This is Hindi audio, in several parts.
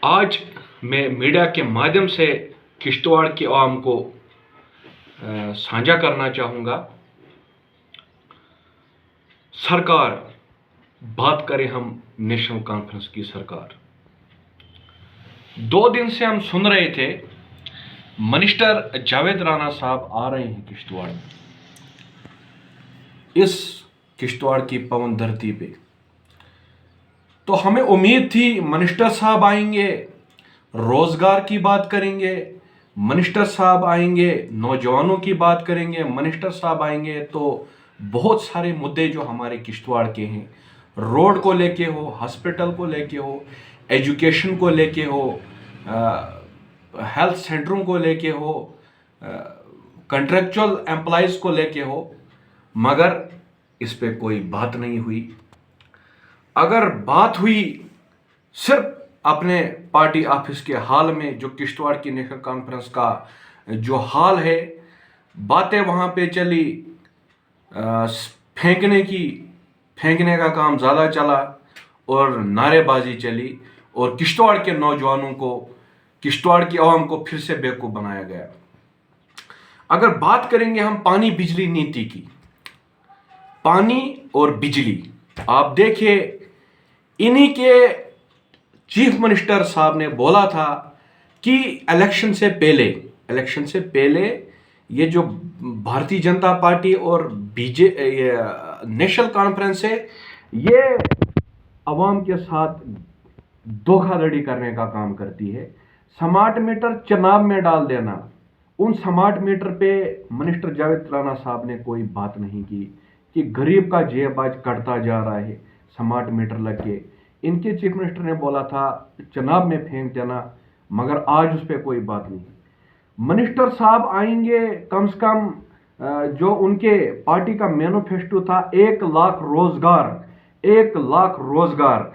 आज मैं मीडिया के माध्यम से किश्तवाड़ की आवाम को साझा करना चाहूँगा। सरकार, बात करें हम नेशनल कॉन्फ्रेंस की सरकार। 2 दिन से हम सुन रहे थे मिनिस्टर जावेद राणा साहब आ रहे हैं किश्तवाड़ में, इस किश्तवाड़ की पवन धरती पे। तो हमें उम्मीद थी मिनिस्टर साहब आएंगे, रोजगार की बात करेंगे, मिनिस्टर साहब आएंगे, नौजवानों की बात करेंगे, मिनिस्टर साहब आएंगे तो बहुत सारे मुद्दे जो हमारे किश्तवाड़ के हैं, रोड को लेके हो, हॉस्पिटल को लेके हो, एजुकेशन को लेके हो, हेल्थ सेंटरों को लेके हो, कंट्रेक्चुअल एम्प्लॉयज को लेके हो, मगर इस पे कोई बात नहीं हुई। अगर बात हुई सिर्फ अपने पार्टी ऑफिस के हाल में, जो किश्तवाड़ की नेशनल कॉन्फ्रेंस का जो हाल है, बातें वहाँ पे चली, फेंकने का काम ज़्यादा चला और नारेबाजी चली और किश्तवाड़ के नौजवानों को, किश्तवाड़ की आवाम को फिर से बेवकूफ़ बनाया गया। अगर बात करेंगे हम पानी बिजली नीति की, पानी और बिजली, आप देखिए इन्हीं के चीफ मिनिस्टर साहब ने बोला था कि इलेक्शन से पहले ये जो भारतीय जनता पार्टी और नेशनल कॉन्फ्रेंस है, ये अवाम के साथ धोखाधड़ी करने का काम करती है। स्मार्ट मीटर चुनाव में डाल देना, उन स्मार्ट मीटर पे मिनिस्टर जावेद राणा साहब ने कोई बात नहीं की कि गरीब का जेब आज कटता जा रहा है स्मार्ट मीटर लग के। इनके चीफ मिनिस्टर ने बोला था चुनाव में फेंक देना, मगर आज उस पर कोई बात नहीं। मिनिस्टर साहब आएंगे, कम से कम जो उनके पार्टी का मैनिफेस्टो था 1 लाख रोजगार, 1 लाख रोजगार,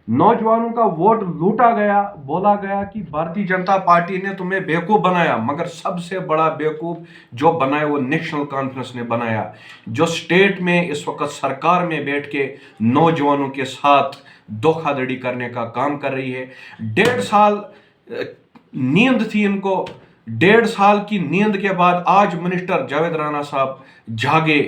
नौजवानों का वोट लूटा गया। बोला गया कि भारतीय जनता पार्टी ने तुम्हें बेवकूफ बनाया, मगर सबसे बड़ा बेवकूफ जो बनाया वो नेशनल कॉन्फ्रेंस ने बनाया, जो स्टेट में इस वक्त सरकार में बैठ के नौजवानों के साथ धोखाधड़ी करने का काम कर रही है। 1.5 साल नींद थी इनको, 1.5 साल की नींद के बाद आज मिनिस्टर जावेद राणा साहब जागे।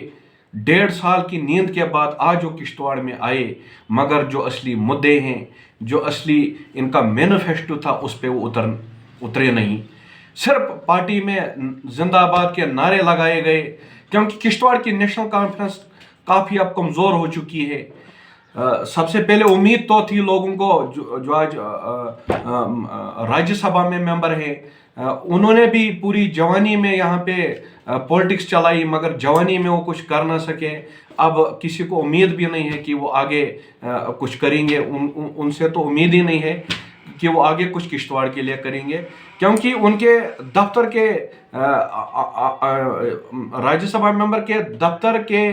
1.5 साल की नींद के बाद आज वो किश्तवाड़ में आए, मगर जो असली मुद्दे हैं, जो असली इनका मैनिफेस्टो था, उस पर वो उतरे नहीं। सिर्फ पार्टी में जिंदाबाद के नारे लगाए गए, क्योंकि किश्तवाड़ की नेशनल कॉन्फ्रेंस काफ़ी अब कमज़ोर हो चुकी है। सबसे पहले उम्मीद तो थी लोगों को, जो आज राज्यसभा में मेंबर हैं, उन्होंने भी पूरी जवानी में यहाँ पे पॉलिटिक्स चलाई, मगर जवानी में वो कुछ कर ना सके। अब किसी को उम्मीद भी नहीं है कि वो आगे कुछ करेंगे, उनसे तो उम्मीद ही नहीं है कि वो आगे कुछ किश्तवाड़ के लिए करेंगे, क्योंकि उनके दफ्तर के राज्यसभा मेंबर के दफ्तर के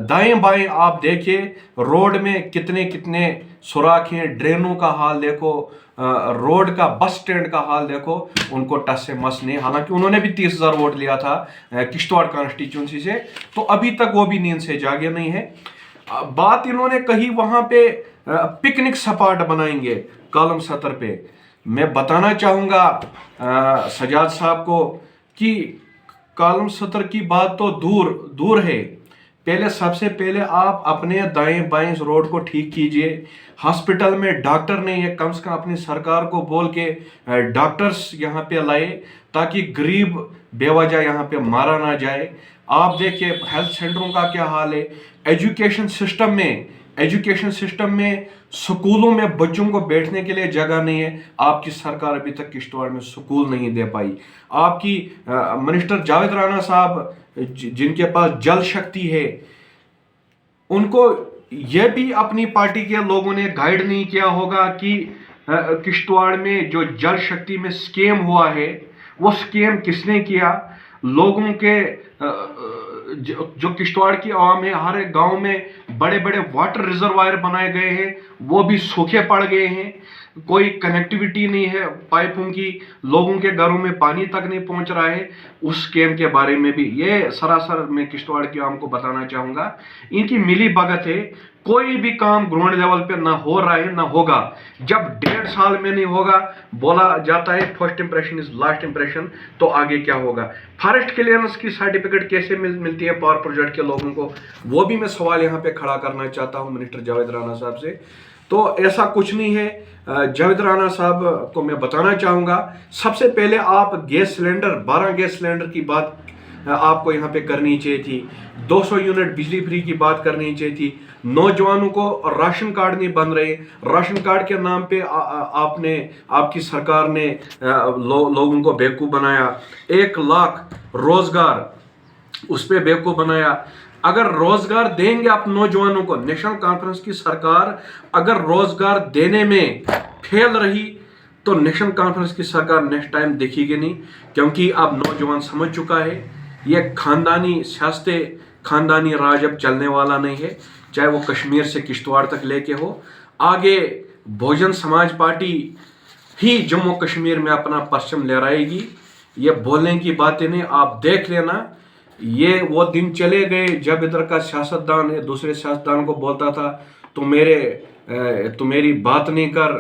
दाएं बाएं आप देखिए, रोड में कितने कितने सुराख हैं, ड्रेनों का हाल देखो, रोड का, बस स्टैंड का हाल देखो, उनको टस से मस नहीं। हालांकि उन्होंने भी 30,000 वोट लिया था किश्तवाड़ कॉन्स्टिट्यूंसी से, तो अभी तक वो भी नींद से जागे नहीं है। बात इन्होंने कही वहां पे पिकनिक स्पॉट बनाएंगे कॉलम 70 पे। मैं बताना चाहूँगा सजाद साहब को कि कॉलम 70 की बात तो दूर दूर है। सबसे पहले आप अपने दाएं बाएं रोड को ठीक कीजिए। हॉस्पिटल में डॉक्टर नहीं है, कम से कम अपनी सरकार को बोल के डॉक्टर्स यहाँ पे लाए, ताकि गरीब बेवजह यहाँ पे मारा ना जाए। आप देखिए हेल्थ सेंटरों का क्या हाल है। एजुकेशन सिस्टम में स्कूलों में बच्चों को बैठने के लिए जगह नहीं है। आपकी सरकार अभी तक किश्तवाड़ में स्कूल नहीं दे पाई। आपकी मिनिस्टर जावेद राणा साहब, जिनके पास जल शक्ति है, उनको यह भी अपनी पार्टी के लोगों ने गाइड नहीं किया होगा कि किश्तवाड़ में जो जल शक्ति में स्कैम हुआ है, वो स्कैम किसने किया। लोगों के जो किश्तवाड़ की आवाम है, हर एक गांव में बड़े बड़े वाटर रिजर्वायर बनाए गए हैं, वो भी सूखे पड़ गए हैं। कोई कनेक्टिविटी नहीं है पाइपों की, लोगों के घरों में पानी तक नहीं पहुंच रहा है, उस स्कैम के बारे में भी ये सरासर मैं किश्तवाड़ की आवाम को बताना चाहूंगा। इनकी मिली भगत है, कोई भी काम ग्राउंड लेवल पे ना हो रहा है ना होगा। जब 1.5 साल में नहीं होगा, बोला जाता है first impression is last impression, तो आगे क्या होगा। फॉरेस्ट क्लियरेंस की सर्टिफिकेट कैसे मिलती है पावर प्रोजेक्ट के लोगों को, वो भी मैं सवाल यहाँ पे खड़ा करना चाहता हूँ मिनिस्टर जावेद राणा साहब से। तो ऐसा कुछ नहीं है। जावेद राणा साहब को मैं बताना चाहूंगा, सबसे पहले आप गैस सिलेंडर 12 गैस सिलेंडर की बात आपको यहाँ पे करनी चाहिए थी, 200 यूनिट बिजली फ्री की बात करनी चाहिए थी। नौजवानों को राशन कार्ड नहीं बन रहे, राशन कार्ड के नाम पे आपने, आपकी सरकार ने लोगों को बेवकूफ़ बनाया। 1 लाख रोजगार उस पर बेवकूफ़ बनाया। अगर रोजगार देंगे आप नौजवानों को, नेशनल कॉन्फ्रेंस की सरकार अगर रोजगार देने में फेल रही तो नेशनल कॉन्फ्रेंस की सरकार नेक्स्ट टाइम देखेगी नहीं, क्योंकि अब नौजवान समझ चुका है ये खानदानी सियासत, खानदानी राज अब चलने वाला नहीं है, चाहे वो कश्मीर से किश्तवाड़ तक लेके हो। आगे बहुजन समाज पार्टी ही जम्मू कश्मीर में अपना परचम लहराएगी। ये बोलने की बातें नहीं, आप देख लेना। ये वो दिन चले गए जब इधर का सियासतदान दूसरे सियासतदान को बोलता था तू मेरी बात नहीं कर,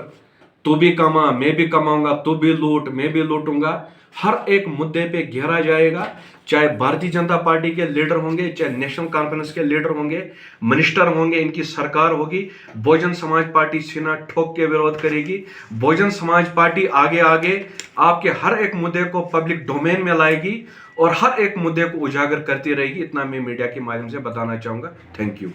तू भी कमा मैं भी कमाऊंगा, तू भी लूट मैं भी लूटूंगा। हर एक मुद्दे पे घेरा जाएगा, चाहे भारतीय जनता पार्टी के लीडर होंगे, चाहे नेशनल कॉन्फ्रेंस के लीडर होंगे, मिनिस्टर होंगे, इनकी सरकार होगी, बहुजन समाज पार्टी सीना ठोक के विरोध करेगी। बहुजन समाज पार्टी आगे आगे आपके हर एक मुद्दे को पब्लिक डोमेन में लाएगी और हर एक मुद्दे को उजागर करती रहेगी। इतना मैं मीडिया के माध्यम से बताना चाहूंगा। Thank you.